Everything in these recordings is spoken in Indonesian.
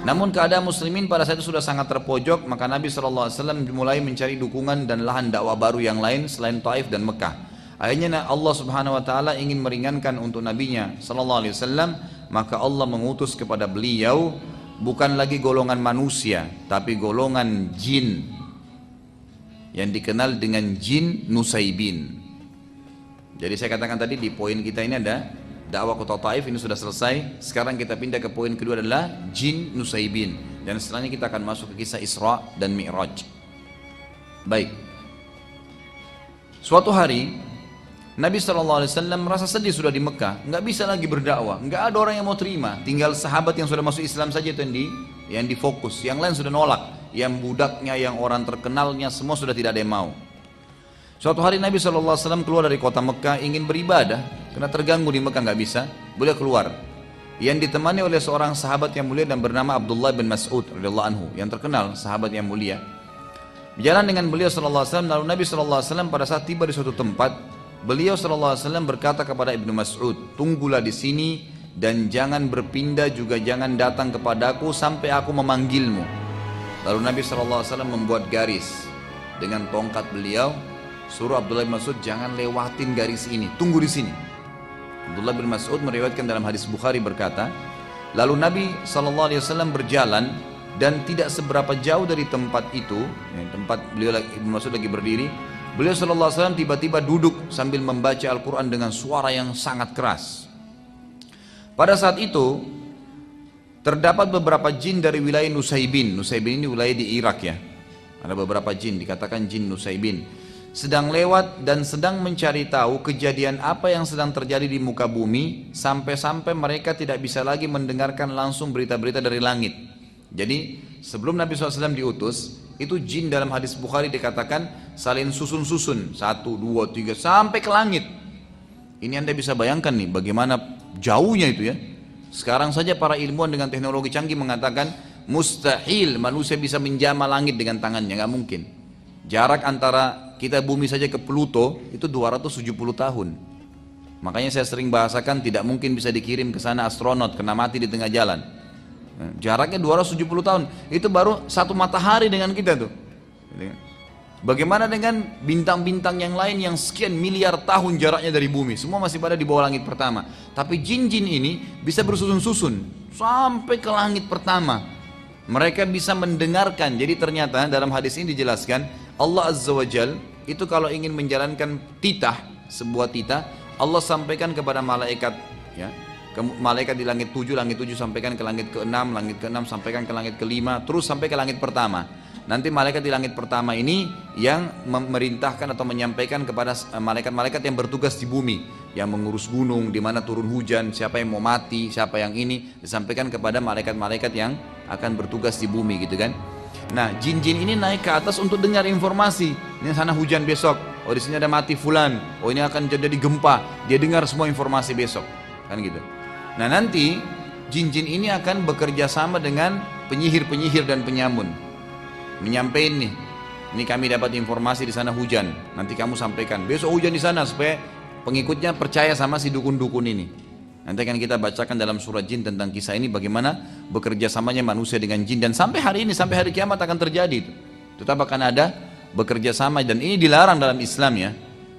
Namun keadaan muslimin pada saat itu sudah sangat terpojok, maka Nabi SAW mulai mencari dukungan dan lahan dakwah baru yang lain selain Taif dan Mekah. Akhirnya Allah Subhanahu Wa Taala ingin meringankan untuk Nabinya SAW, maka Allah mengutus kepada beliau bukan lagi golongan manusia, tapi golongan jin yang dikenal dengan jin Nusaybin. Jadi saya katakan tadi di poin kita ini ada dakwah kota Taif, ini sudah selesai. Sekarang kita pindah ke poin kedua adalah jin Nusaybin, dan setelahnya kita akan masuk ke kisah Isra dan Mi'raj. Baik. Suatu hari Nabi SAW merasa sedih sudah di Mekah, nggak bisa lagi berdakwah, nggak ada orang yang mau terima. Tinggal sahabat yang sudah masuk Islam saja itu yang difokus, yang lain sudah nolak, yang budaknya, yang orang terkenalnya, semua sudah tidak ada yang mau. Suatu hari Nabi SAW keluar dari kota Mekah ingin beribadah, karena terganggu di Mekah nggak bisa, boleh keluar. Yang ditemani oleh seorang sahabat yang mulia dan bernama Abdullah bin Mas'ud radhiyallahu anhu, yang terkenal sahabat yang mulia. Berjalan dengan beliau SAW, lalu Nabi SAW pada saat tiba di suatu tempat, beliau SAW berkata kepada Ibnu Mas'ud, tunggulah di sini dan jangan berpindah, juga jangan datang kepadaku sampai aku memanggilmu. Lalu Nabi SAW membuat garis dengan tongkat beliau, suruh Abdullah bin Mas'ud jangan lewatin garis ini, tunggu di sini. Abdullah bin Mas'ud meriwayatkan dalam hadis Bukhari berkata, lalu Nabi SAW berjalan dan tidak seberapa jauh dari tempat itu, tempat beliau Ibnu Mas'ud lagi berdiri, beliau SAW tiba-tiba duduk sambil membaca Al-Quran dengan suara yang sangat keras. Pada saat itu terdapat beberapa jin dari wilayah Nusaybin. Nusaybin ini wilayah di Irak ya. Ada beberapa jin, dikatakan jin Nusaybin, sedang lewat dan sedang mencari tahu kejadian apa yang sedang terjadi di muka bumi, sampai-sampai mereka tidak bisa lagi mendengarkan langsung berita-berita dari langit. Jadi sebelum Nabi SAW diutus, itu jin dalam hadis Bukhari dikatakan saling susun-susun, 1, 2, 3 sampai ke langit. Ini Anda bisa bayangkan nih bagaimana jauhnya itu ya. Sekarang saja para ilmuwan dengan teknologi canggih mengatakan mustahil manusia bisa menjamah langit dengan tangannya, nggak mungkin. Jarak antara kita bumi saja ke Pluto itu 270 tahun. Makanya saya sering bahasakan tidak mungkin bisa dikirim ke sana astronot kena mati di tengah jalan. Jaraknya 270 tahun, itu baru satu matahari dengan kita tuh. Bagaimana dengan bintang-bintang yang lain yang sekian miliar tahun jaraknya dari bumi, semua masih pada di bawah langit pertama. Tapi jin-jin ini bisa bersusun-susun sampai ke langit pertama. Mereka bisa mendengarkan. Jadi ternyata dalam hadis ini dijelaskan Allah Azza wa Jal itu kalau ingin menjalankan titah, sebuah titah, Allah sampaikan kepada malaikat ya, malaikat di langit 7 sampaikan ke langit ke-6, langit ke-6 sampaikan ke langit ke-5, terus sampai ke langit pertama. Nanti malaikat di langit pertama ini yang memerintahkan atau menyampaikan kepada malaikat-malaikat yang bertugas di bumi, yang mengurus gunung, di mana turun hujan, siapa yang mau mati, siapa yang ini, disampaikan kepada malaikat-malaikat yang akan bertugas di bumi gitu kan. Nah, jin-jin ini naik ke atas untuk dengar informasi. Ini sana hujan besok. Oh, di sini ada mati fulan. Oh, ini akan terjadi gempa. Dia dengar semua informasi besok. Kan gitu. Nah, nanti jin-jin ini akan bekerja sama dengan penyihir-penyihir dan penyamun. Menyampaikan nih, ini kami dapat informasi di sana hujan. Nanti kamu sampaikan, besok hujan di sana supaya pengikutnya percaya sama si dukun-dukun ini. Nanti akan kita bacakan dalam surat jin tentang kisah ini bagaimana bekerja samanya manusia dengan jin, dan sampai hari ini, sampai hari kiamat akan terjadi itu. Tetap akan ada bekerja sama, dan ini dilarang dalam Islam ya.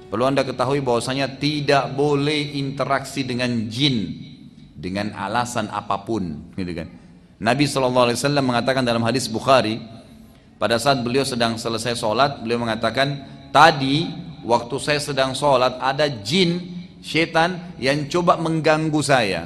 Perlu Anda ketahui bahwasanya tidak boleh interaksi dengan jin dengan alasan apapun, gitu kan. Nabi SAW mengatakan dalam hadis Bukhari, pada saat beliau sedang selesai sholat, beliau mengatakan, tadi waktu saya sedang sholat ada jin, syaitan yang coba mengganggu saya.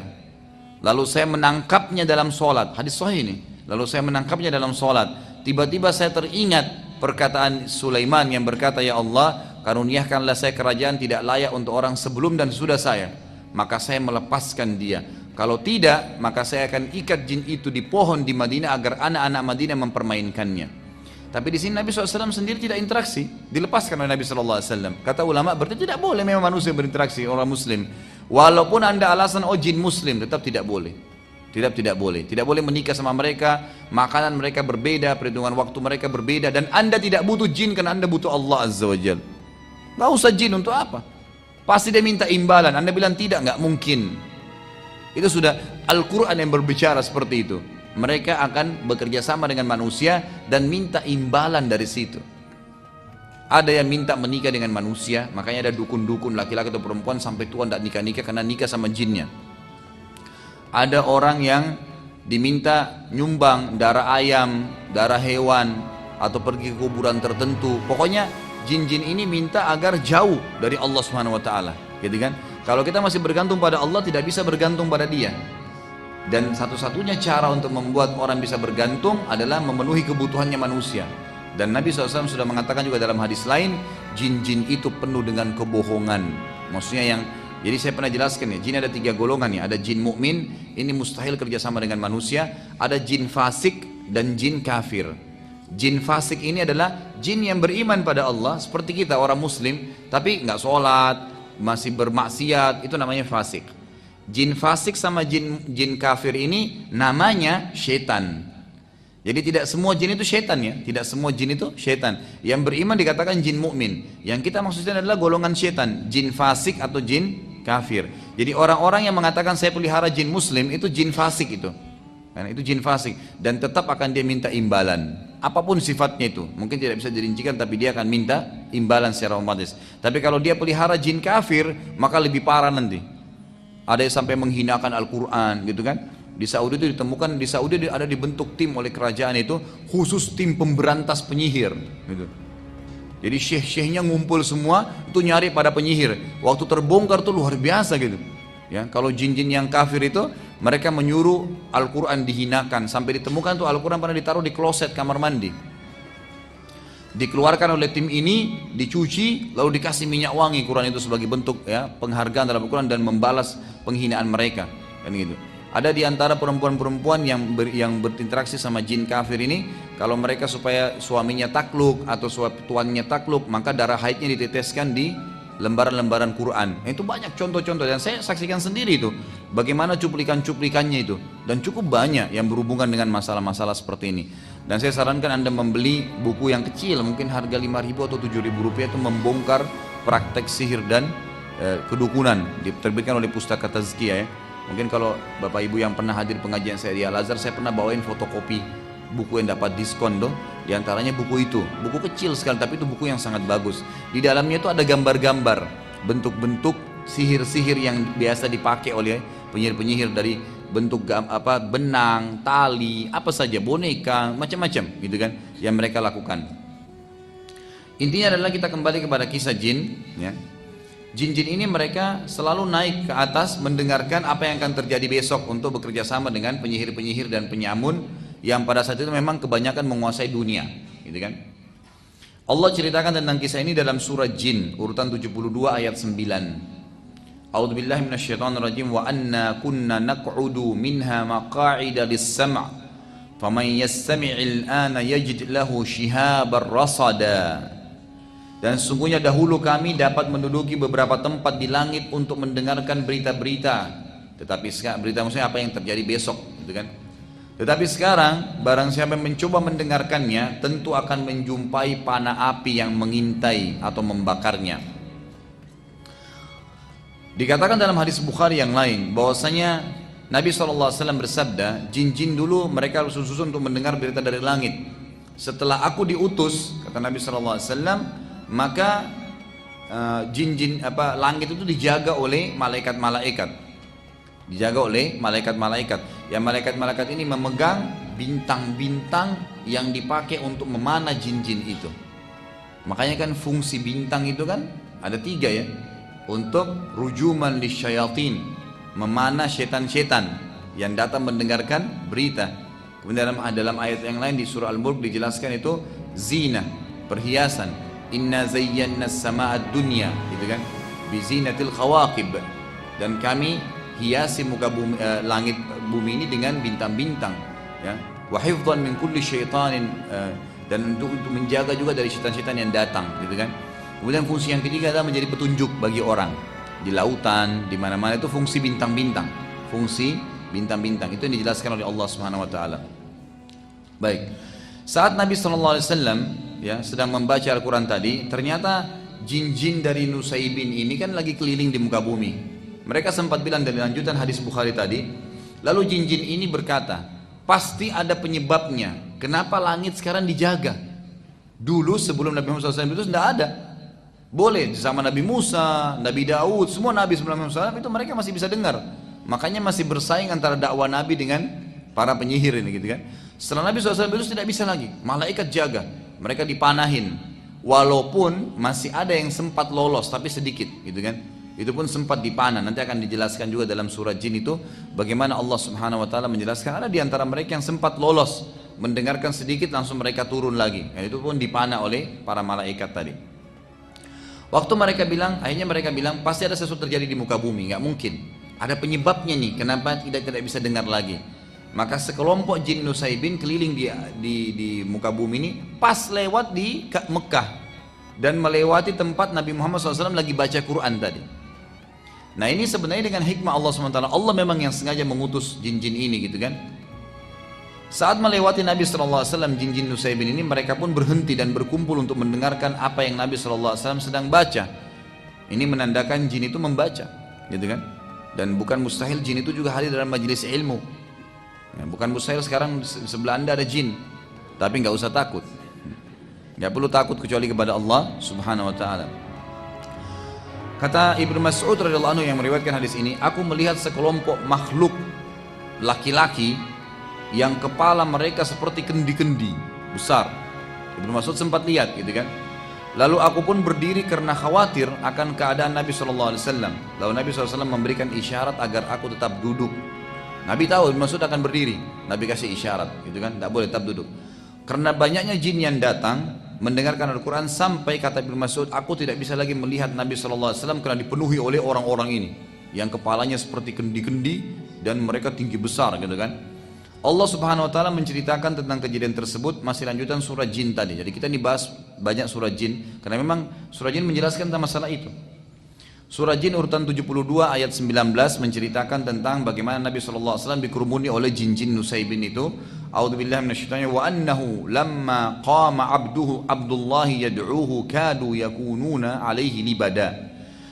Lalu saya menangkapnya dalam sholat. Hadis sahih ini. Lalu saya menangkapnya dalam sholat. Tiba-tiba saya teringat perkataan Sulaiman yang berkata, ya Allah, karuniakanlah saya kerajaan tidak layak untuk orang sebelum dan sudah saya. Maka saya melepaskan dia. Kalau tidak, maka saya akan ikat jin itu di pohon di Madinah agar anak-anak Madinah mempermainkannya. Tapi di sini Nabi SAW sendiri tidak interaksi, dilepaskan oleh Nabi SAW. Kata ulama, berarti tidak boleh memang manusia berinteraksi orang Muslim. Walaupun Anda alasan oh jin Muslim, tetap tidak boleh. Tidak boleh. Tidak boleh menikah sama mereka, makanan mereka berbeda, perhitungan waktu mereka berbeda, dan Anda tidak butuh jin karena Anda butuh Allah Azza wa Jal. Gak usah jin untuk apa? Pasti dia minta imbalan. Anda bilang tidak, nggak mungkin. Itu sudah Al-Quran yang berbicara seperti itu. mereka akan bekerja sama dengan manusia dan minta imbalan dari situ. Ada yang minta menikah dengan manusia, makanya ada dukun-dukun laki-laki atau perempuan sampai tua tidak nikah-nikah karena nikah sama jinnya. Ada orang yang diminta nyumbang darah ayam, darah hewan, atau pergi ke kuburan tertentu. Pokoknya jin-jin ini minta agar jauh dari Allah Subhanahu wa taala, gitu kan? Kalau kita masih bergantung pada Allah, tidak bisa bergantung pada dia. Dan satu-satunya cara untuk membuat orang bisa bergantung adalah memenuhi kebutuhannya manusia. Dan Nabi SAW sudah mengatakan juga dalam hadis lain, jin-jin itu penuh dengan kebohongan. Maksudnya jadi saya pernah jelaskan ya, jin ada 3 golongan ya. Ada jin mukmin, ini mustahil kerjasama dengan manusia. Ada jin fasik dan jin kafir. Jin fasik ini adalah jin yang beriman pada Allah seperti kita orang muslim, tapi nggak sholat, masih bermaksiat, itu namanya fasik. Jin fasik sama jin kafir ini namanya syaitan. Jadi tidak semua jin itu syaitan ya, tidak semua jin itu syaitan. Yang beriman dikatakan jin mukmin. Yang kita maksudnya adalah golongan syaitan, jin fasik atau jin kafir. Jadi orang-orang yang mengatakan saya pelihara jin muslim itu jin fasik itu. Karena itu jin fasik dan tetap akan dia minta imbalan. Apapun sifatnya itu, mungkin tidak bisa dirincikan tapi dia akan minta imbalan secara otomatis. Tapi kalau dia pelihara jin kafir, maka lebih parah nanti. Ada yang sampai menghinakan Al-Quran gitu kan. Di Saudi itu ditemukan, di Saudi ada dibentuk tim oleh kerajaan itu khusus tim pemberantas penyihir gitu. Jadi syekh-syekhnya ngumpul semua itu nyari pada penyihir. Waktu terbongkar tuh luar biasa gitu. Ya, kalau jin-jin yang kafir itu mereka menyuruh Al-Quran dihinakan sampai ditemukan tuh Al-Quran pernah ditaruh di kloset kamar mandi. Dikeluarkan oleh tim ini, dicuci, lalu dikasih minyak wangi Quran itu sebagai bentuk ya penghargaan dalam Al-Quran dan membalas penghinaan mereka kan gitu. Ada di antara perempuan-perempuan yang berinteraksi sama jin kafir ini, kalau mereka supaya suaminya takluk atau tuannya takluk, maka darah haidnya diteteskan di lembaran-lembaran Quran. Itu banyak contoh-contoh dan saya saksikan sendiri itu. Bagaimana cuplikan-cuplikannya itu. Dan cukup banyak yang berhubungan dengan masalah-masalah seperti ini. Dan saya sarankan Anda membeli buku yang kecil, mungkin harga 5.000 atau 7.000 rupiah itu membongkar praktek sihir dan kedukunan. Diterbitkan oleh Pustaka Tazkiyah ya. Mungkin kalau Bapak Ibu yang pernah hadir pengajian saya di Al-Azhar, saya pernah bawain fotokopi buku yang dapat diskon doh. Di antaranya buku itu, buku kecil sekali tapi itu buku yang sangat bagus. Di dalamnya itu ada gambar-gambar, bentuk-bentuk sihir-sihir yang biasa dipakai oleh penyihir-penyihir dari bentuk benang, tali, apa saja, boneka, macam-macam gitu kan yang mereka lakukan. Intinya adalah kita kembali kepada kisah jin ya. Jin-jin ini mereka selalu naik ke atas mendengarkan apa yang akan terjadi besok untuk bekerja sama dengan penyihir-penyihir dan penyamun yang pada saat itu memang kebanyakan menguasai dunia, gitu kan? Allah ceritakan tentang kisah ini dalam surah Jin urutan 72 ayat 9. A'udzubillahi minasyaitonirrajim wa anna kunna naq'udu minha maq'ida lis-sam' faman yastami'il ana yajid lahu shihabar rasada. Dan sesungguhnya dahulu kami dapat menduduki beberapa tempat di langit untuk mendengarkan berita-berita. Tetapi sekarang berita maksudnya apa yang terjadi besok, gitu kan? Tetapi sekarang barang siapa yang mencoba mendengarkannya tentu akan menjumpai panah api yang mengintai atau membakarnya. Dikatakan dalam hadis Bukhari yang lain bahwasanya Nabi SAW bersabda, jin-jin dulu mereka susun untuk mendengar berita dari langit. Setelah aku diutus, kata Nabi SAW, maka jin-jin langit itu dijaga oleh malaikat-malaikat, dijaga oleh malaikat-malaikat. Yang malaikat-malaikat ini memegang bintang-bintang yang dipakai untuk memanah jin-jin itu. Makanya kan fungsi bintang itu kan ada 3 ya, untuk rujuman lisyayatin, memanah setan-setan yang datang mendengarkan berita. Kemudian dalam ayat yang lain di surah Al-Mulk dijelaskan itu zina, perhiasan. Inna zayyana as-sama'ad dunya, gitu kan, bizinatil khawaqib, dan kami hiasi muka bumi, langit bumi ini dengan bintang-bintang ya, wa hifdhan min kulli syaitanin, dan untuk menjaga juga dari syaitan-syaitan yang datang, gitu kan. Kemudian fungsi yang ketiga adalah menjadi petunjuk bagi orang di lautan, di mana-mana itu fungsi bintang-bintang, fungsi bintang-bintang itu yang dijelaskan oleh Allah Subhanahu wa taala. Baik. Saat Nabi SAW ya sedang membaca Al-Quran tadi, ternyata jin-jin dari Nusaybin ini kan lagi keliling di muka bumi. Mereka sempat bilang dari lanjutan hadis Bukhari tadi, lalu jin-jin ini berkata, pasti ada penyebabnya. Kenapa langit sekarang dijaga? Dulu sebelum Nabi Muhammad SAW itu tidak ada. Boleh di zaman Nabi Musa, Nabi Daud, semua Nabi sebelum Nabi Muhammad SAW itu mereka masih bisa dengar. Makanya masih bersaing antara dakwah Nabi dengan para penyihir ini gitu kan. Setelah Nabi SAW itu tidak bisa lagi, malaikat jaga, mereka dipanahin. Walaupun masih ada yang sempat lolos tapi sedikit gitu kan. Itu pun sempat dipanah. Nanti akan dijelaskan juga dalam surah Jin itu bagaimana Allah Subhanahu wa taala menjelaskan ada di antara mereka yang sempat lolos, mendengarkan sedikit langsung mereka turun lagi. Dan itu pun dipanah oleh para malaikat tadi. Waktu mereka bilang, akhirnya mereka bilang pasti ada sesuatu terjadi di muka bumi, nggak mungkin. Ada penyebabnya nih, kenapa tidak bisa dengar lagi. Maka sekelompok jin Nusaybin keliling di muka bumi ini pas lewat di Mekah dan melewati tempat Nabi Muhammad SAW lagi baca Quran tadi. Nah ini sebenarnya dengan hikmah Allah SWT, Allah memang yang sengaja mengutus jin-jin ini gitu kan. Saat melewati Nabi SAW, jin-jin Nusaybin ini mereka pun berhenti dan berkumpul untuk mendengarkan apa yang Nabi SAW sedang baca. Ini menandakan jin itu membaca gitu kan. Dan bukan mustahil jin itu juga hadir dalam majelis ilmu ya, bukan mustahil sekarang sebelah anda ada jin, tapi nggak usah takut, nggak perlu takut kecuali kepada Allah Subhanahu wa ta'ala. Kata Ibnu Mas'ud radhiyallahu anhu yang meriwayatkan hadis ini, aku melihat sekelompok makhluk laki-laki yang kepala mereka seperti kendi-kendi besar. Ibnu Mas'ud sempat lihat gitu kan. Lalu aku pun berdiri karena khawatir akan keadaan Nabi SAW. Lalu Nabi SAW memberikan isyarat agar aku tetap duduk. Nabi tahu Ibnu Mas'ud akan berdiri, Nabi kasih isyarat gitu kan, tidak boleh tetap duduk. Karena banyaknya jin yang datang mendengarkan Al-Quran sampai kata Ibnu Mas'ud, aku tidak bisa lagi melihat Nabi SAW karena dipenuhi oleh orang-orang ini yang kepalanya seperti kendi-kendi dan mereka tinggi besar gitu kan. Allah Subhanahu wa ta'ala menceritakan tentang kejadian tersebut, masih lanjutan surah Jin tadi. Jadi kita dibahas banyak surah Jin karena memang surah Jin menjelaskan tentang masalah itu. Surah Jin urutan 72 ayat 19 menceritakan tentang bagaimana Nabi SAW dikerumuni oleh jin-jin Nusaybin itu. A'udzubillahi minasyaitonir wa annahu lamma qama Abdullah yad'uhu kadu yakununa alaihi libada.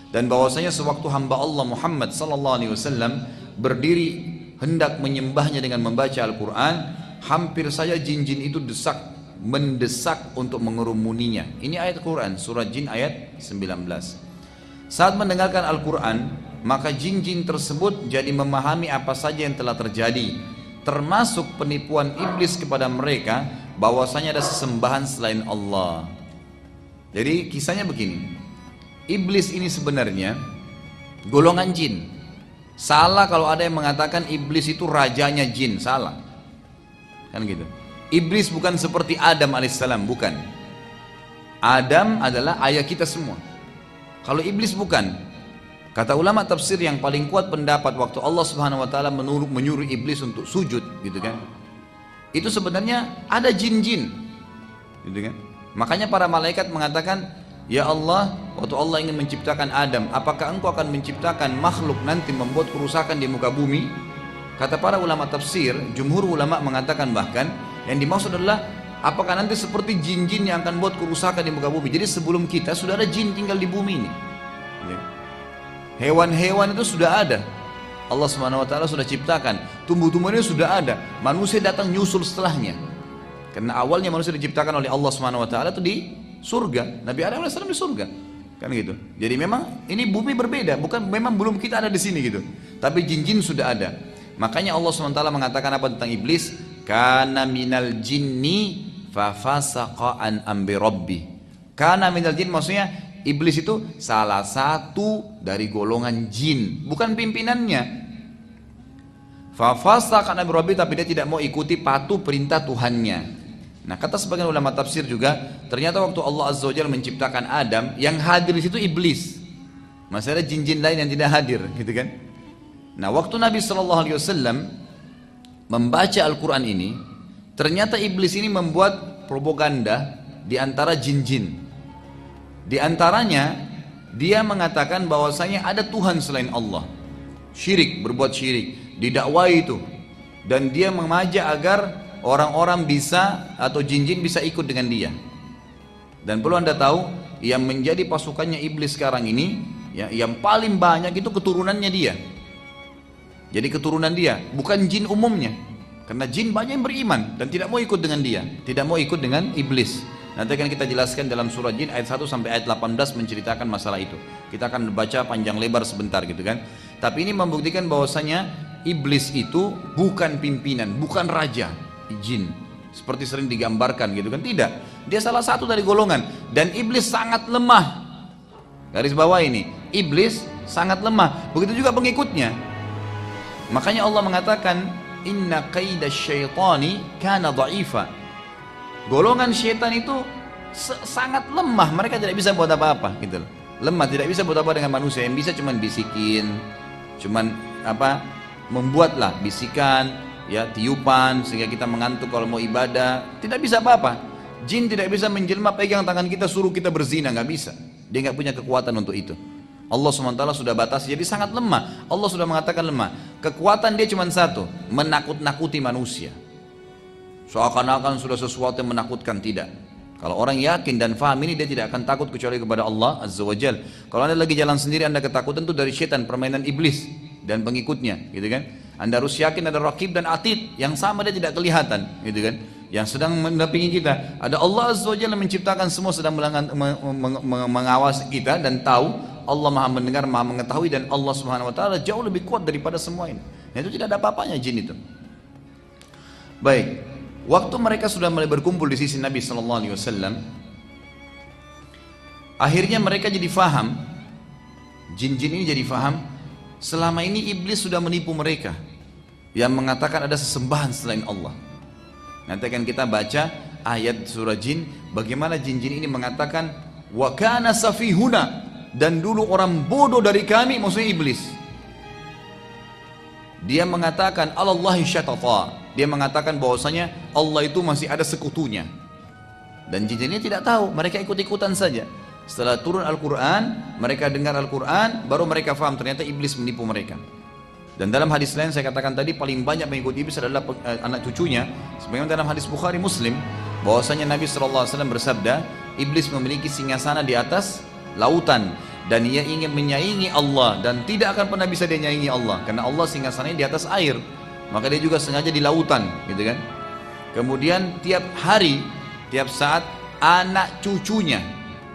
Dan bahwasanya sewaktu hamba Allah Muhammad SAW berdiri hendak menyembahnya dengan membaca Al-Quran, hampir saja jin-jin itu mendesak untuk mengerumuninya. Ini ayat Quran, surah Jin ayat 19. Saat mendengarkan Al-Quran, maka jin-jin tersebut jadi memahami apa saja yang telah terjadi, termasuk penipuan iblis kepada mereka bahwasanya ada sesembahan selain Allah. Jadi kisahnya begini, iblis ini sebenarnya golongan jin. Salah kalau ada yang mengatakan iblis itu rajanya jin, salah. Kan gitu. Iblis bukan seperti Adam alaihissalam, bukan. Adam adalah ayah kita semua. Kalau iblis bukan. Kata ulama tafsir yang paling kuat pendapat waktu Allah Subhanahu wa taala menyuruh iblis untuk sujud gitu kan. Itu sebenarnya ada jin-jin. Gitu kan. Makanya para malaikat mengatakan, ya Allah, waktu Allah ingin menciptakan Adam, apakah engkau akan menciptakan makhluk nanti membuat kerusakan di muka bumi? Kata para ulama tafsir, jumhur ulama mengatakan bahkan yang dimaksud adalah apakah nanti seperti jin-jin yang akan buat kerusakan di muka bumi. Jadi sebelum kita sudah ada jin tinggal di bumi ini. Hewan-hewan itu sudah ada, Allah Subhanahu wa ta'ala sudah ciptakan. Tumbuh-tumbuhannya sudah ada, manusia datang nyusul setelahnya. Karena awalnya manusia diciptakan oleh Allah Subhanahu wa ta'ala itu di surga, Nabi Adam AS di surga, kan gitu. Jadi memang ini bumi berbeda, bukan memang belum kita ada di sini gitu. Tapi jin-jin sudah ada. Makanya Allah SWT mengatakan apa tentang iblis? Kana minal jinni fafasaqa an amri rabbi. Kana minal jin maksudnya iblis itu salah satu dari golongan jin, bukan pimpinannya. Fafasaqa an amri rabbi, tapi dia tidak mau ikuti patuh perintah Tuhannya. Nah kata sebagian ulama tafsir juga, ternyata waktu Allah Azza wa Jalla menciptakan Adam, yang hadir di situ iblis. Masih ada jin-jin lain yang tidak hadir, gitu kan? Nah waktu Nabi SAW membaca Al-Quran ini, ternyata iblis ini membuat propaganda di antara jin-jin. Di antaranya dia mengatakan bahwasanya ada Tuhan selain Allah. Syirik, berbuat syirik, didakwai itu. Dan dia mengajak agar orang-orang bisa atau jin-jin bisa ikut dengan dia. Dan perlu anda tahu, yang menjadi pasukannya iblis sekarang ini, ya, yang paling banyak itu keturunannya dia. Jadi keturunan dia, bukan jin umumnya. Karena jin banyak yang beriman dan tidak mau ikut dengan dia, tidak mau ikut dengan iblis. Nanti akan kita jelaskan dalam surah Jin ayat 1 sampai ayat 18 menceritakan masalah itu. Kita akan baca panjang lebar sebentar gitu kan. Tapi ini membuktikan bahwasanya iblis itu bukan pimpinan, bukan raja jin. Seperti sering digambarkan gitu kan. Tidak. Dia salah satu dari golongan. Dan iblis sangat lemah. Garis bawah ini. Iblis sangat lemah. Begitu juga pengikutnya. Makanya Allah mengatakan, inna qaida syaitani kana dha'ifa. Golongan syaitan itu sangat lemah, mereka tidak bisa buat apa-apa gitu loh. Lemah, tidak bisa buat apa dengan manusia. Yang bisa cuman bisikin, cuman apa, membuatlah bisikan, ya tiupan sehingga kita mengantuk kalau mau ibadah. Tidak bisa apa-apa. Jin tidak bisa menjelma pegang tangan kita suruh kita berzina, nggak bisa. Dia nggak punya kekuatan untuk itu. Allah SWT sudah batasi, jadi sangat lemah. Allah sudah mengatakan lemah. Kekuatan dia cuma satu, menakut-nakuti manusia. Seakan-akan sudah sesuatu yang menakutkan, tidak. Kalau orang yakin dan faham ini, dia tidak akan takut kecuali kepada Allah Azza wa Jal. Kalau anda lagi jalan sendiri, anda ketakutan itu dari syaitan, permainan iblis dan pengikutnya, gitu kan. Anda harus yakin ada Raqib dan Atid yang sama, dia tidak kelihatan, gitu kan. Yang sedang mendampingi kita. Ada Allah Azza wa Jalla menciptakan semua, sedang mengawasi kita dan tahu. Allah maha mendengar, maha mengetahui, dan Allah subhanahu wa ta'ala jauh lebih kuat daripada semua ini. Nah, itu tidak ada apa-apanya jin itu. Baik, waktu mereka sudah mulai berkumpul di sisi Nabi SAW, akhirnya mereka jadi faham, jin-jin ini jadi faham, selama ini iblis sudah menipu mereka, yang mengatakan ada sesembahan selain Allah. Nanti akan kita baca ayat surah jin, bagaimana jin-jin ini mengatakan, wa kana safihuna, dan dulu orang bodoh dari kami, maksudnya iblis. Dia mengatakan Allahi syatata. Dia mengatakan bahwasanya Allah itu masih ada sekutunya. Dan jin ini tidak tahu, mereka ikut-ikutan saja. Setelah turun Al-Quran, mereka dengar Al-Quran, baru mereka faham ternyata iblis menipu mereka. Dan dalam hadis lain saya katakan tadi, paling banyak mengikuti iblis adalah anak cucunya. Sebagaimana dalam hadis Bukhari Muslim, bahwasanya Nabi SAW bersabda, iblis memiliki singgasana di atas lautan, dan ia ingin menyaingi Allah, dan tidak akan pernah bisa dia menyaingi Allah, karena Allah singgasananya di atas air, maka dia juga sengaja di lautan, gitu kan. Kemudian tiap hari, tiap saat anak cucunya,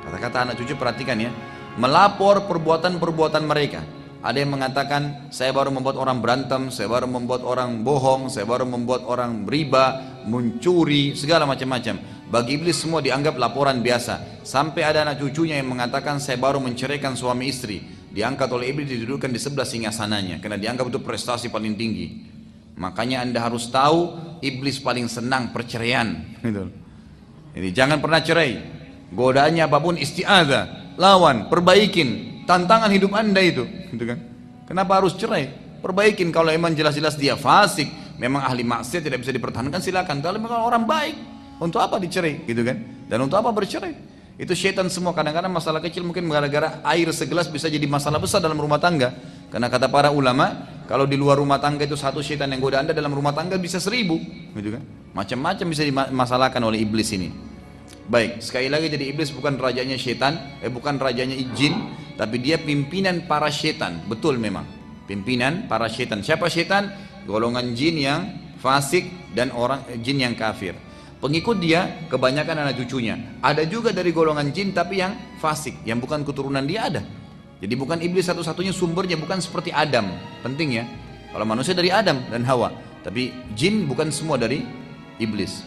kata-kata anak cucu perhatikan ya, melapor perbuatan-perbuatan mereka. Ada yang mengatakan, saya baru membuat orang berantem, saya baru membuat orang bohong, saya baru membuat orang riba, mencuri, segala macam-macam. Bagi iblis semua dianggap laporan biasa. Sampai ada anak cucunya yang mengatakan, saya baru menceraikan suami istri. Diangkat oleh iblis, didudukkan di sebelah singgasananya, karena dianggap itu prestasi paling tinggi. Makanya anda harus tahu, iblis paling senang perceraian. Jadi jangan pernah cerai. Godaannya apapun, isti'adzah, lawan, perbaikin. Tantangan hidup anda itu, gitu kan? Kenapa harus cerai? Perbaikin. Kalau emang jelas-jelas dia fasik, memang ahli maksiat, tidak bisa dipertahankan, silakan. Kalau memang orang baik, untuk apa dicerai, gitu kan? Dan untuk apa bercerai? Itu syaitan semua. Kadang-kadang masalah kecil mungkin gara-gara air segelas bisa jadi masalah besar dalam rumah tangga. Karena kata para ulama, kalau di luar rumah tangga itu satu syaitan yang goda anda, dalam rumah tangga bisa 1000, gitu kan? Macam-macam bisa dimasalahkan oleh iblis ini. Baik, sekali lagi, jadi iblis bukan rajanya syaitan, bukan rajanya jin, tapi dia pimpinan para syaitan. Betul memang, pimpinan para syaitan. Siapa syaitan? Golongan jin yang fasik dan orang jin yang kafir. Pengikut dia kebanyakan anak cucunya. Ada juga dari golongan jin tapi yang fasik, yang bukan keturunan dia ada. Jadi bukan iblis satu-satunya sumbernya, bukan seperti Adam. Penting ya, kalau manusia dari Adam dan Hawa, tapi jin bukan semua dari iblis.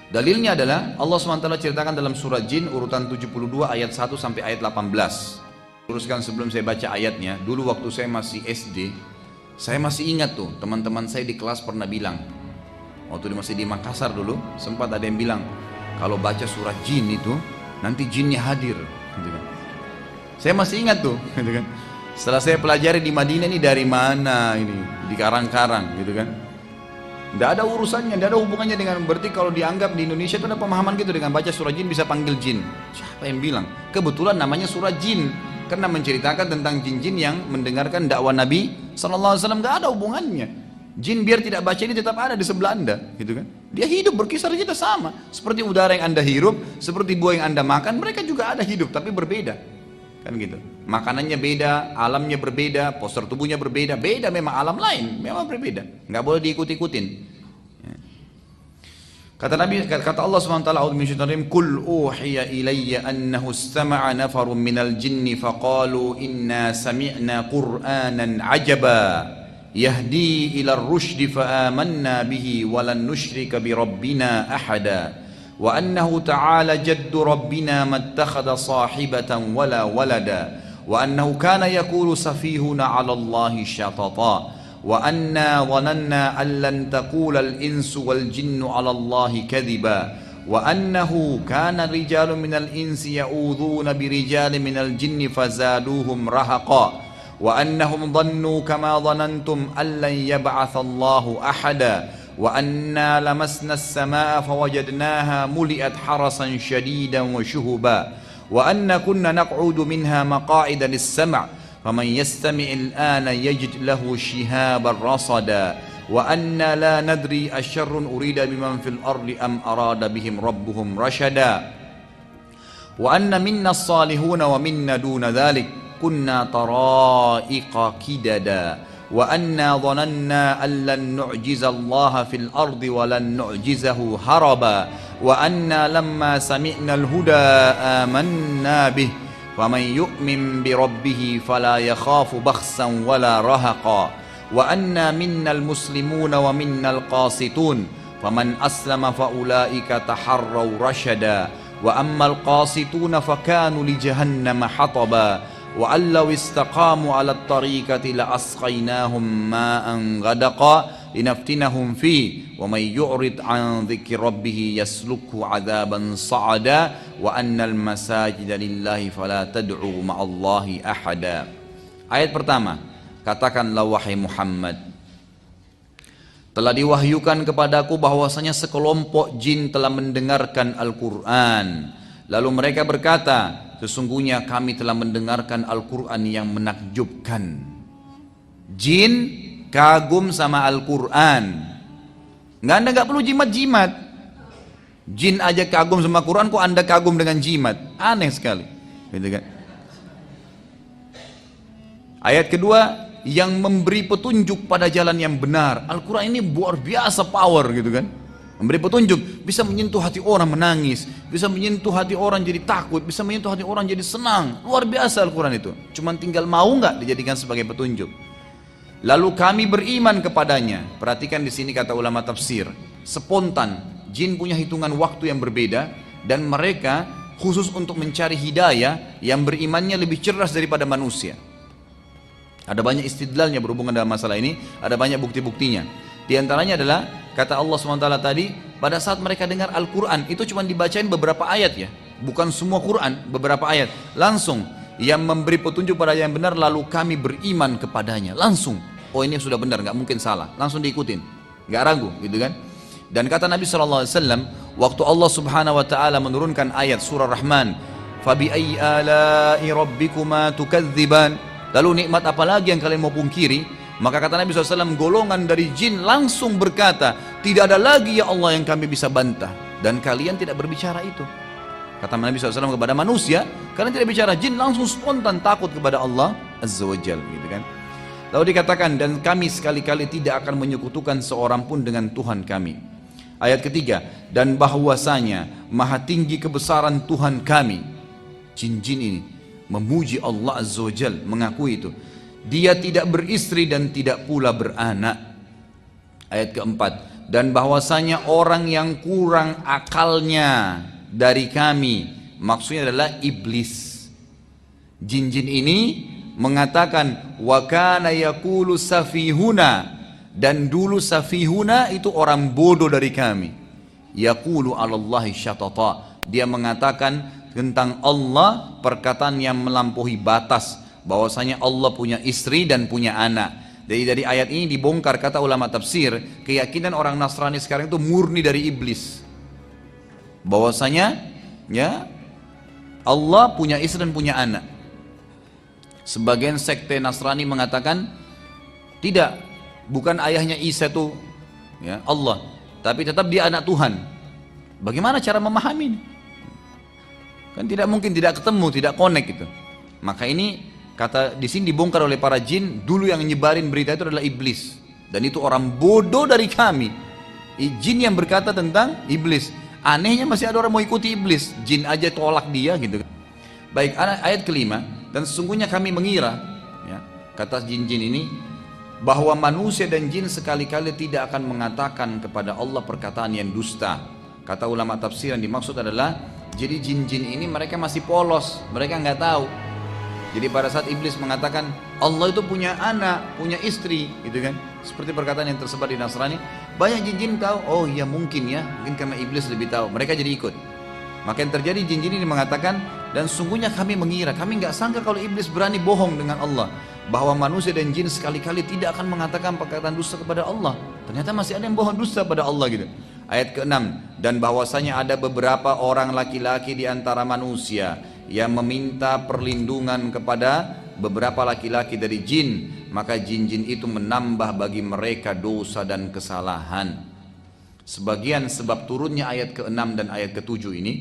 Dalilnya adalah Allah SWT ceritakan dalam surah Jin urutan 72 ayat 1 sampai ayat 18. Teruskan sebelum saya baca ayatnya, dulu waktu saya masih SD, saya masih ingat tuh teman-teman saya di kelas pernah bilang, waktu masih di Makassar dulu, sempat ada yang bilang, kalau baca surah Jin itu, nanti jinnya hadir, gitu kan. Saya masih ingat tuh, gitu kan. Setelah saya pelajari di Madinah ini dari mana ini, di Karang-Karang, gitu kan. Tidak ada urusannya, tidak ada hubungannya dengan, berarti kalau dianggap di Indonesia itu ada pemahaman gitu, dengan baca surah jin bisa panggil jin. Siapa yang bilang? Kebetulan namanya surah jin, karena menceritakan tentang jin-jin yang mendengarkan dakwah Nabi SAW. Gak ada hubungannya. Jin biar tidak baca ini tetap ada di sebelah anda, gitu kan? Dia hidup berkisar kita sama, seperti udara yang anda hirup, seperti buah yang anda makan, mereka juga ada hidup tapi berbeda, kan gitu. makanannya beda, alamnya berbeda, postur tubuhnya berbeda, beda memang alam lain, memang berbeda, nggak boleh diikut-ikutin. Kata Nabi, kata Allah SWT, a'udzu minasyaitonir rajim, "Qul uhiya ilayya annahu istama'a nafarun minal jinni faqalu inna sami'na qur'anan 'ajaba yahdi ila ar-rusydi fa amanna bihi wa lan nusyrika bi rabbina ahada wa annahu ta'ala jaddu rabbina mattakhadha sahibatan wala walada wa annahu kana yaqulu safihuna 'ala Allahi syatata wa anna dhananna an lan taqula al-insu wal jinnu 'ala Allahi kadhiba wa annahu kana rijalun minal insi ya'udhuna bi rijalin minal jinni fazaduhum rahaqa wa annahum dhannu kama dhanantum an lan yab'atha Allahu ahada wa anna lamasna as-samaa'a fawajadnaha muli'at harasan shadidan wa shuhuba wa anna kunna naq'udu minha maqa'ida lis-sam' فمن يستمع الآن يجد له شهابا رصدا وأنا لا ندري أشر أريد بمن في الأرض أم أراد بهم ربهم رشدا وأن منا الصالحون ومنا دون ذلك كنا طرائق كددا وأنا ظننا أن لن نعجز الله في الأرض ولن نعجزه هربا وأنا لما سمعنا الهدى آمنا به ومن يؤمن بربه فلا يخاف بخسا ولا رهقا وأنا منا المسلمون ومنا القاسطون فمن أسلم فأولئك تحروا رشدا وأما القاسطون فكانوا لجهنم حطبا وأن لو استقاموا على الطريقة لأسقيناهم ماء غدقا لنفتنهم فيه ومن يعرض عن ذكر ربه يسلكه عذابا صعدا وأن المساجد لله فلا تدعوا مع الله أحدا. Ayat pertama, katakanlah wahai Muhammad, telah diwahyukan kepadaku bahwasanya sekelompok jin telah mendengarkan Al-Quran. Lalu mereka berkata, sesungguhnya kami telah mendengarkan Al-Quran yang menakjubkan. Jin kagum sama Al-Quran. Anda nggak perlu jimat-jimat. Jin aja kagum sama Quran, kok Anda kagum dengan jimat? Aneh sekali. Gitu kan? Ayat kedua, yang memberi petunjuk pada jalan yang benar. Al-Quran ini luar biasa power gitu kan. Memberi petunjuk, bisa menyentuh hati orang menangis, bisa menyentuh hati orang jadi takut, bisa menyentuh hati orang jadi senang. Luar biasa Al-Quran itu. Cuman tinggal mau nggak dijadikan sebagai petunjuk. Lalu kami beriman kepadanya. Perhatikan di sini kata ulama tafsir, spontan. Jin punya hitungan waktu yang berbeda dan mereka khusus untuk mencari hidayah yang berimannya lebih cerdas daripada manusia. Ada banyak istidlalnya berhubungan dengan masalah ini, ada banyak bukti-buktinya. Di antaranya adalah kata Allah SWT tadi, pada saat mereka dengar Al-Quran, itu cuma dibacain beberapa ayat ya, bukan semua Quran, beberapa ayat. Langsung, yang memberi petunjuk pada yang benar, lalu kami beriman kepadanya. Langsung, oh ini sudah benar, nggak mungkin salah. Langsung diikutin, nggak ragu gitu kan. Dan kata Nabi SAW, waktu Allah Subhanahu Wa Taala menurunkan ayat surah Rahman, فَبِأَيِّ آلَاءِ رَبِّكُمَا تُكَذِّبَانِ, lalu nikmat apa lagi yang kalian mau pungkiri? Maka kata Nabi SAW, golongan dari jin langsung berkata, tidak ada lagi ya Allah yang kami bisa bantah, dan kalian tidak berbicara itu. Kata Nabi SAW kepada manusia, kalian tidak bicara. Jin langsung spontan takut kepada Allah Azza wa Jal, gitu kan. Lalu dikatakan, dan kami sekali-kali tidak akan menyekutukan seorang pun dengan Tuhan kami. Ayat ketiga, dan bahwasanya maha tinggi kebesaran Tuhan kami. Jin-jin ini memuji Allah Azza wa Jal, mengakui itu. Dia tidak beristri dan tidak pula beranak. Ayat keempat, dan bahwasanya orang yang kurang akalnya dari kami, maksudnya adalah iblis. Jin-jin ini mengatakan, wa kana yaqulu safihuna, dan dulu safihuna itu orang bodoh dari kami. Yaqulu 'alallahi syatata, dia mengatakan tentang Allah perkataan yang melampaui batas, bahwasanya Allah punya istri dan punya anak. Jadi dari ayat ini dibongkar, kata ulama tafsir, keyakinan orang Nasrani sekarang itu murni dari iblis. Bahwasanya ya Allah punya istri dan punya anak. Sebagian sekte Nasrani mengatakan tidak, bukan ayahnya Isa itu ya Allah, tapi tetap dia anak Tuhan. Bagaimana cara memahami ini? Kan tidak mungkin, tidak ketemu, tidak connect gitu. Maka ini Kata di sini dibongkar oleh para jin, dulu yang nyebarin berita itu adalah iblis. Dan itu orang bodoh dari kami. Jin yang berkata tentang iblis. Anehnya masih ada orang mau ikuti iblis. Jin aja tolak dia gitu. Baik, ayat kelima. Dan sesungguhnya kami mengira, ya, kata jin-jin ini, bahwa manusia dan jin sekali-kali tidak akan mengatakan kepada Allah perkataan yang dusta. Kata ulama tafsir yang dimaksud adalah, jadi jin-jin ini mereka masih polos, mereka nggak tahu. Jadi pada saat iblis mengatakan Allah itu punya anak, punya istri, gitu kan? Seperti perkataan yang tersebar di Nasrani, banyak jin-jin tahu. Oh iya mungkin ya, mungkin karena iblis lebih tahu. Mereka jadi ikut. Maka yang terjadi jin-jin ini mengatakan, dan sungguhnya kami mengira, kami nggak sangka kalau iblis berani bohong dengan Allah, bahwa manusia dan jin sekali-kali tidak akan mengatakan perkataan dusta kepada Allah. Ternyata masih ada yang bohong dusta pada Allah gitu. Ayat ke-6, dan bahwasanya ada beberapa orang laki-laki di antara manusia yang meminta perlindungan kepada beberapa laki-laki dari jin, maka jin-jin itu menambah bagi mereka dosa dan kesalahan. Sebagian sebab turunnya ayat ke-6 dan ayat ke-7 ini,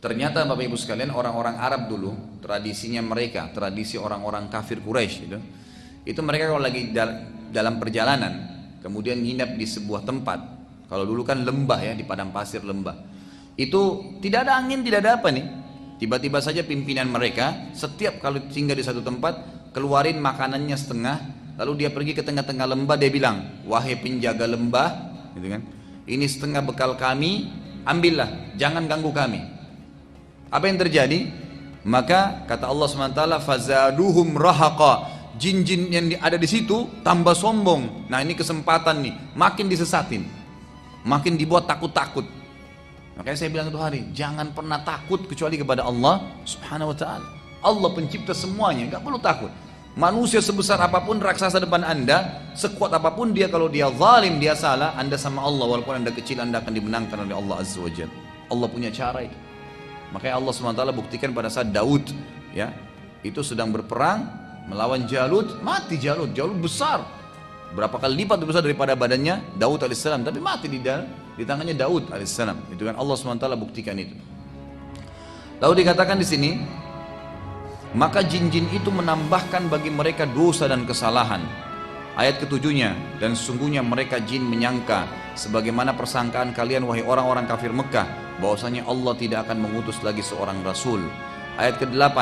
ternyata Bapak Ibu sekalian, orang-orang Arab dulu, tradisinya mereka, tradisi orang-orang kafir Quraisy itu mereka kalau lagi dalam perjalanan, kemudian nginap di sebuah tempat. Kalau dulu kan lembah ya, di padang pasir lembah. Itu tidak ada angin, tidak ada apa nih. Tiba-tiba saja pimpinan mereka, setiap kali singgah di satu tempat, keluarin makanannya setengah, lalu dia pergi ke tengah-tengah lembah, dia bilang, wahai penjaga lembah, gitu kan, ini setengah bekal kami, ambillah, jangan ganggu kami. Apa yang terjadi? Maka kata Allah SWT, fazaduhum rahaqa, jin-jin yang ada di situ tambah sombong. Nah ini kesempatan nih, makin disesatin, makin dibuat takut-takut. Makanya saya bilang itu hari, jangan pernah takut kecuali kepada Allah Subhanahu wa ta'ala. Allah pencipta semuanya, gak perlu takut. Manusia sebesar apapun, raksasa depan anda, sekuat apapun dia, kalau dia zalim, dia salah, anda sama Allah, walaupun anda kecil, anda akan dimenangkan oleh Allah Azza wa Jalla. Allah punya cara itu. Makanya Allah SWT buktikan pada saat Daud, ya, itu sedang berperang melawan Jalut, mati Jalut besar, berapa kali lipat lebih besar daripada badannya Daud alaihissalam, tapi mati di tangannya Daud alaihissalam. Itu kan Allah SWT buktikan itu. Lalu dikatakan di sini, maka jin-jin itu menambahkan bagi mereka dosa dan kesalahan. Ayat ketujuhnya, dan sesungguhnya mereka jin menyangka sebagaimana persangkaan kalian wahai orang-orang kafir Mekah, bahwasanya Allah tidak akan mengutus lagi seorang rasul. Ayat ke-8,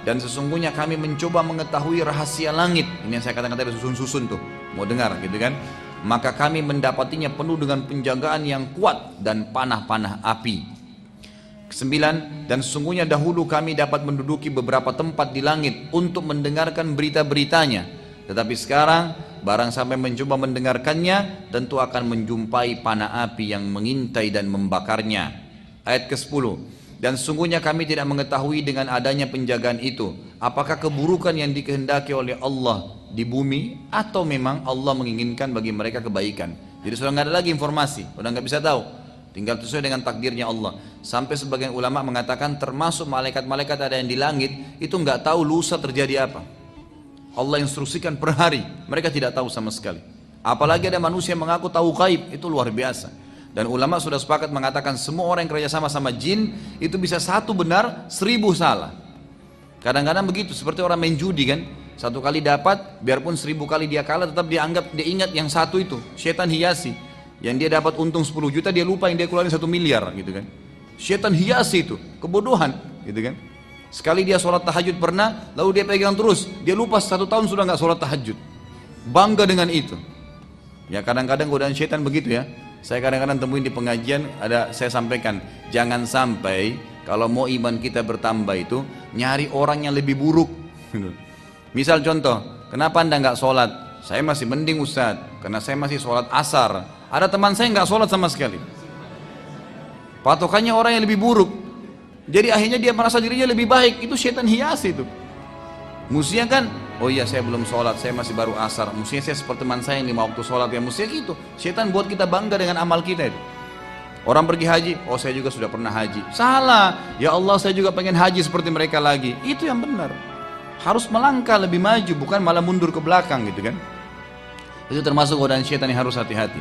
dan sesungguhnya kami mencoba mengetahui rahasia langit. Ini yang saya katakan tadi, susun-susun tuh, mau dengar gitu kan. Maka kami mendapatinya penuh dengan penjagaan yang kuat dan panah-panah api. 9, dan sesungguhnya dahulu kami dapat menduduki beberapa tempat di langit untuk mendengarkan berita-beritanya. Tetapi sekarang barang sampai mencoba mendengarkannya, tentu akan menjumpai panah api yang mengintai dan membakarnya. Ayat ke-10, dan sesungguhnya kami tidak mengetahui dengan adanya penjagaan itu, apakah keburukan yang dikehendaki oleh Allah di bumi, atau memang Allah menginginkan bagi mereka kebaikan. Jadi sudah nggak ada lagi informasi, sudah nggak bisa tahu, tinggal sesuai dengan takdirnya Allah. Sampai sebagian ulama mengatakan termasuk malaikat-malaikat ada yang di langit itu nggak tahu lusa terjadi apa. Allah instruksikan per hari, mereka tidak tahu sama sekali. Apalagi ada manusia yang mengaku tahu gaib, itu luar biasa. Dan ulama sudah sepakat mengatakan semua orang yang kerja sama ini itu bisa satu benar, 1000 salah. Kadang-kadang begitu, seperti orang main judi kan, satu kali dapat, biarpun 1000 kali dia kalah, tetap dia ingat yang satu itu. Setan hiasi, yang dia dapat untung 10 juta, dia lupa yang dia keluarin 1 miliar gitu kan. Setan hiasi itu, kebodohan gitu kan. Sekali dia sholat tahajud pernah, lalu dia pegang terus, dia lupa 1 tahun sudah nggak sholat tahajud, bangga dengan itu. Ya kadang-kadang godaan setan begitu ya. Saya kadang-kadang temuin di pengajian, saya sampaikan, jangan sampai kalau mau iman kita bertambah itu nyari orang yang lebih buruk. Misal contoh, kenapa anda nggak sholat? Saya masih mending Ustaz, karena saya masih sholat asar. Ada teman saya nggak sholat sama sekali. Patokannya orang yang lebih buruk. Jadi akhirnya dia merasa dirinya lebih baik. Itu setan hias itu. Mestinya kan, oh iya saya belum sholat, saya masih baru asar, mestinya saya seperti teman saya yang 5 waktu sholat, ya mestinya gitu. Setan buat kita bangga dengan amal kita itu. Orang pergi haji, oh saya juga sudah pernah haji. Salah, ya Allah saya juga pengen haji seperti mereka lagi. Itu yang benar. Harus melangkah lebih maju, bukan malah mundur ke belakang gitu kan. Itu termasuk godaan setan yang harus hati-hati.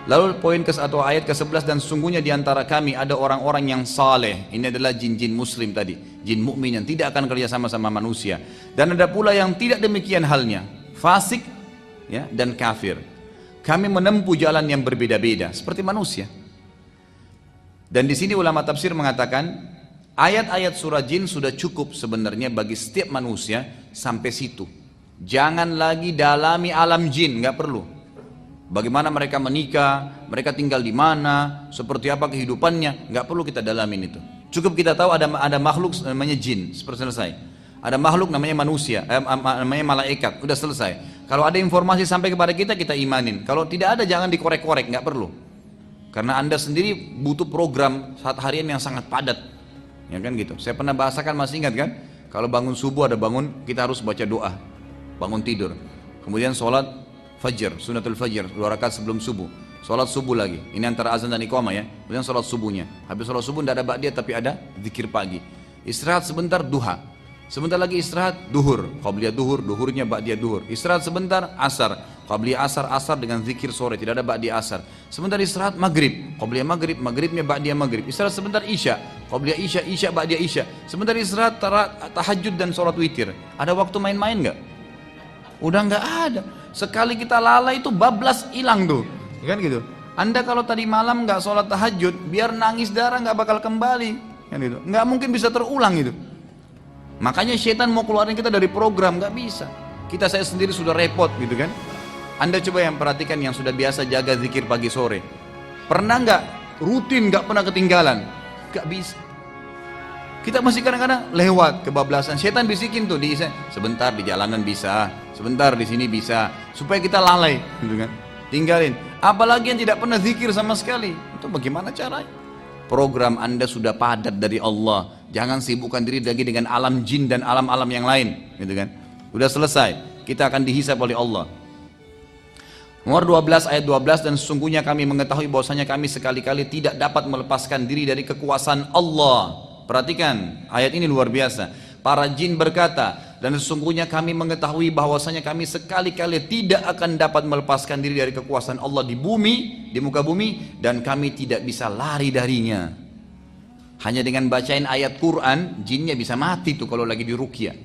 Lalu atau ayat ke-11, dan sesungguhnya di antara kami ada orang-orang yang saleh. Ini adalah jin-jin muslim tadi, jin mukmin yang tidak akan kerja sama manusia. Dan ada pula yang tidak demikian halnya, fasik ya, dan kafir. Kami menempuh jalan yang berbeda-beda seperti manusia. Dan di sini ulama tafsir mengatakan ayat-ayat surah jin sudah cukup sebenarnya bagi setiap manusia sampai situ. Jangan lagi dalami alam jin, nggak perlu. Bagaimana mereka menikah, mereka tinggal di mana, seperti apa kehidupannya, nggak perlu kita dalamin itu. Cukup kita tahu ada makhluk namanya jin, seperti selesai. Ada makhluk namanya manusia, namanya malaikat, udah selesai. Kalau ada informasi sampai kepada kita, kita imanin. Kalau tidak ada, jangan dikorek-korek, nggak perlu. Karena Anda sendiri butuh program saat harian yang sangat padat, ya kan gitu. Saya pernah bahasakan, masih ingat kan? Kalau bangun subuh ada bangun, kita harus baca doa, bangun tidur. Kemudian sholat Fajr, sunatul fajr, 2 rakaat sebelum subuh. Sholat subuh lagi, ini antara azan dan iqamah ya. Kemudian sholat subuhnya. Habis sholat subuh tidak ada ba'diyah tapi ada zikir pagi. Istirahat sebentar, duha. Sebentar lagi istirahat, duhur. Qabliyah duhur, duhurnya ba'diyah duhur. Istirahat sebentar, asar. Qabliyah asar, asar dengan zikir sore, tidak ada ba'diyah asar. Sebentar istirahat, maghrib. Qabliyah maghrib, maghribnya ba'diyah maghrib. Istirahat sebentar, isya. Qabliyah isya, isya ba'diyah isya. Sebentar istirahat, tahajud dan sholat witir. Ada waktu main-main nggak? Udah nggak ada. Sekali kita lalai itu bablas hilang tuh, kan gitu. Anda kalau tadi malam nggak sholat tahajud, biar nangis darah nggak bakal kembali, kan gitu. Nggak mungkin bisa terulang itu. Makanya setan mau keluarin kita dari program, nggak bisa. Saya sendiri sudah repot gitu kan. Anda coba yang perhatikan yang sudah biasa jaga zikir pagi sore, pernah nggak rutin nggak pernah ketinggalan? Nggak bisa. Kita masih kadang-kadang lewat kebablasan. Setan bisikin tuh sebentar di jalanan bisa, sebentar di sini bisa, supaya kita lalai, gitu kan? Tinggalin. Apalagi yang tidak pernah zikir sama sekali. Itu bagaimana caranya? Program Anda sudah padat dari Allah. Jangan sibukkan diri lagi dengan alam jin dan alam-alam yang lain, gitu kan? Udah selesai. Kita akan dihisab oleh Allah. Nomor 12 ayat 12, dan sesungguhnya kami mengetahui bahwasanya kami sekali-kali tidak dapat melepaskan diri dari kekuasaan Allah. Perhatikan, ayat ini luar biasa. Para jin berkata, dan sesungguhnya kami mengetahui bahwasanya kami sekali-kali tidak akan dapat melepaskan diri dari kekuasaan Allah di bumi, di muka bumi, dan kami tidak bisa lari darinya. Hanya dengan bacain ayat Quran, jinnya bisa mati tuh kalau lagi di ruqyah.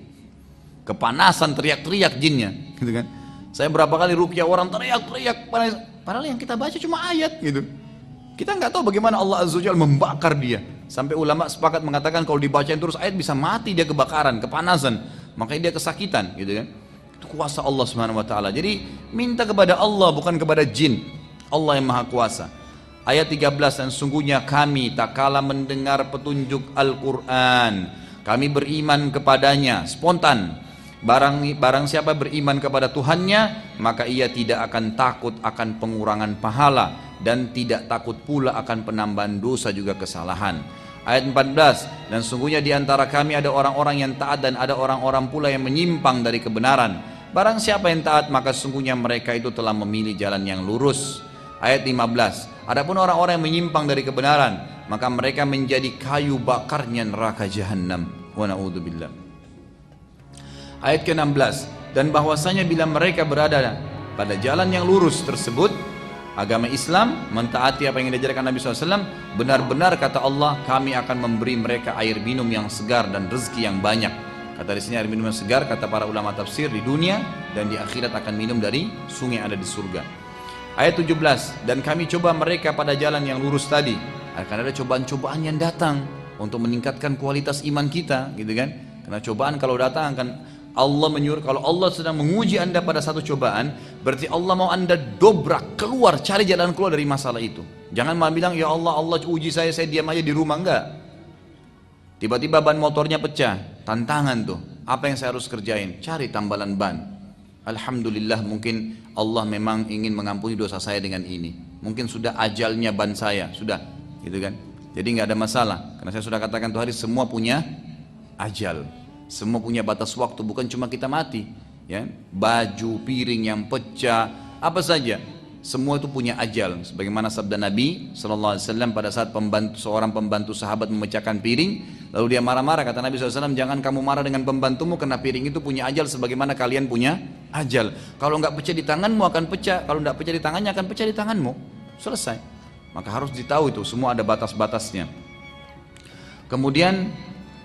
Kepanasan teriak-teriak jinnya, gitu kan? Saya berapa kali ruqyah orang teriak-teriak, padahal yang kita baca cuma ayat gitu. Kita nggak tahu bagaimana Allah Azza wa Jalla membakar dia. Sampai ulama sepakat mengatakan kalau dibacain terus ayat bisa mati dia kebakaran, kepanasan. Makanya dia kesakitan gitu kan. Itu kuasa Allah Subhanahu wa taala. Jadi minta kepada Allah bukan kepada jin. Allah yang Maha Kuasa. Ayat 13, dan sungguhnya kami tak kala mendengar petunjuk Al-Qur'an, kami beriman kepadanya spontan. Barang siapa beriman kepada Tuhannya, maka ia tidak akan takut akan pengurangan pahala, dan tidak takut pula akan penambahan dosa juga kesalahan. Ayat 14, dan sungguhnya di antara kami ada orang-orang yang taat dan ada orang-orang pula yang menyimpang dari kebenaran. Barang siapa yang taat, maka sungguhnya mereka itu telah memilih jalan yang lurus. Ayat 15, adapun orang-orang yang menyimpang dari kebenaran, maka mereka menjadi kayu bakarnya neraka jahanam. Wa na'udzubillah. Ayat ke-16, dan bahwasanya bila mereka berada pada jalan yang lurus tersebut, agama Islam, mentaati apa yang diajarkan Nabi SAW, benar-benar kata Allah, kami akan memberi mereka air minum yang segar dan rezeki yang banyak. Kata di sini air minum yang segar, kata para ulama tafsir, di dunia dan di akhirat akan minum dari sungai yang ada di surga. Ayat 17, dan kami coba mereka pada jalan yang lurus tadi. Akan ada cobaan-cobaan yang datang untuk meningkatkan kualitas iman kita, gitu kan? Karena cobaan kalau datang akan Allah menyuruh, kalau Allah sedang menguji Anda pada satu cobaan, berarti Allah mau Anda dobrak, keluar, cari jalan keluar dari masalah itu. Jangan malah bilang, ya Allah, Allah uji saya diam aja di rumah, enggak. Tiba-tiba ban motornya pecah, tantangan tuh. Apa yang saya harus kerjain? Cari tambalan ban. Alhamdulillah, mungkin Allah memang ingin mengampuni dosa saya dengan ini. Mungkin sudah ajalnya ban saya, sudah, gitu kan. Jadi nggak ada masalah, karena saya sudah katakan tuh hari semua punya ajal. Semua punya batas waktu, bukan cuma kita mati, ya. Baju, piring yang pecah, apa saja, semua itu punya ajal. Sebagaimana sabda Nabi SAW pada saat seorang pembantu sahabat memecahkan piring, lalu dia marah-marah, kata Nabi SAW, jangan kamu marah dengan pembantumu karena piring itu punya ajal sebagaimana kalian punya ajal. Kalau nggak pecah di tanganmu akan pecah, kalau nggak pecah di tangannya akan pecah di tanganmu. Selesai. Maka harus ditahu itu, semua ada batas-batasnya. Kemudian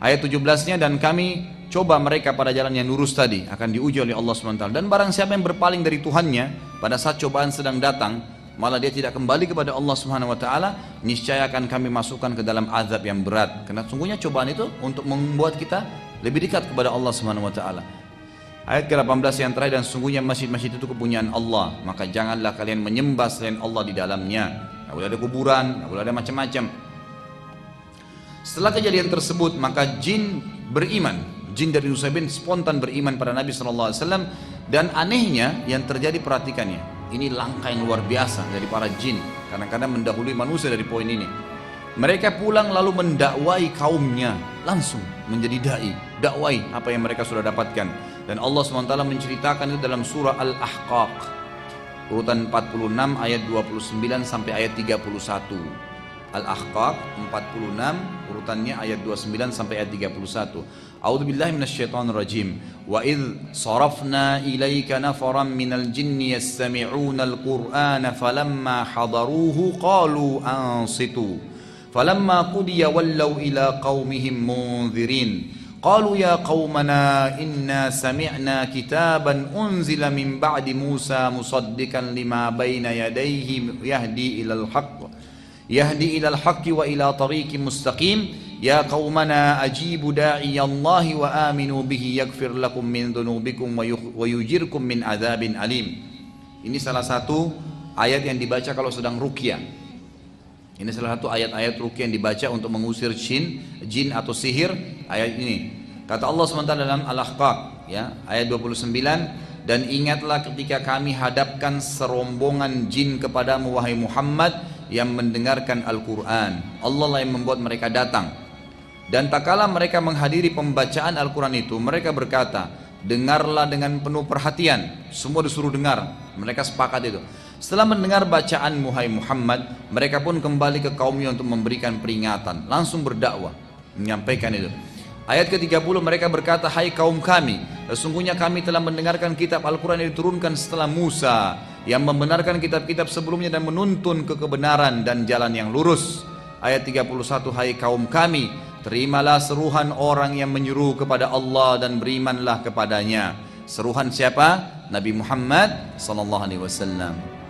ayat 17-nya, dan kami coba mereka pada jalan yang lurus tadi, akan diuji oleh Allah SWT. Dan barang siapa yang berpaling dari Tuhannya pada saat cobaan sedang datang, malah dia tidak kembali kepada Allah SWT, niscaya akan kami masukkan ke dalam azab yang berat. Karena sungguhnya cobaan itu untuk membuat kita lebih dekat kepada Allah SWT. Ayat ke-18 yang terakhir, dan sesungguhnya masjid-masjid itu kepunyaan Allah, maka janganlah kalian menyembah selain Allah di dalamnya. Tidak boleh ada kuburan, tidak boleh ada macam-macam. Setelah kejadian tersebut, maka jin beriman. Jin dari Nusaybin spontan beriman pada Nabi SAW. Dan anehnya yang terjadi, perhatikannya, ini langkah yang luar biasa dari para jin, kadang-kadang mendahului manusia dari poin ini. Mereka pulang lalu mendakwai kaumnya, langsung menjadi da'i, dakwai apa yang mereka sudah dapatkan. Dan Allah SWT menceritakan itu dalam surah Al-Ahqaq, urutan 46 ayat 29 sampai ayat 31. Al-Ahqaq 46 urutannya ayat 29 sampai ayat 31. A'udzubillahi minasyaitonirrajim. Wa idz sarafna ilaika nafaran minal jinni yastami'una al-Qur'ana falamma hadaruhu qalu ansitu. Falamma qudiya wallaw ila qaumihim munzirin. Qalu ya qaumana inna sami'na kitaban unzila min ba'di Musa musaddiqan lima baina yadayhi yahdi ilal ilal haqqi wa ila tariqin mustaqim. Ya qaumana ajibu da'i Allah wa aminu bihi yaghfir lakum min dhunubikum wa yujirkum min adzabin alim. Ini salah satu ayat yang dibaca kalau sedang ruqyah. Ini salah satu ayat-ayat ruqyah yang dibaca untuk mengusir jin atau sihir, ayat ini. Kata Allah SWT dalam Al-Ahqaq, ya, ayat 29, dan ingatlah ketika kami hadapkan serombongan jin kepadamu wahai Muhammad yang mendengarkan Al-Quran. Allah lah yang membuat mereka datang. Dan tak kala mereka menghadiri pembacaan Al-Quran itu, mereka berkata, dengarlah dengan penuh perhatian. Semua disuruh dengar, mereka sepakat itu. Setelah mendengar bacaan Muhai Muhammad, mereka pun kembali ke kaumnya untuk memberikan peringatan, langsung berdakwah, menyampaikan itu. Ayat ke-30 mereka berkata, hai kaum kami, sesungguhnya kami telah mendengarkan kitab Al-Quran yang diturunkan setelah Musa, yang membenarkan kitab-kitab sebelumnya dan menuntun ke kebenaran dan jalan yang lurus. Ayat 31, hai kaum kami, terimalah seruhan orang yang menyeru kepada Allah dan berimanlah kepadanya. Seruhan siapa? Nabi Muhammad SAW.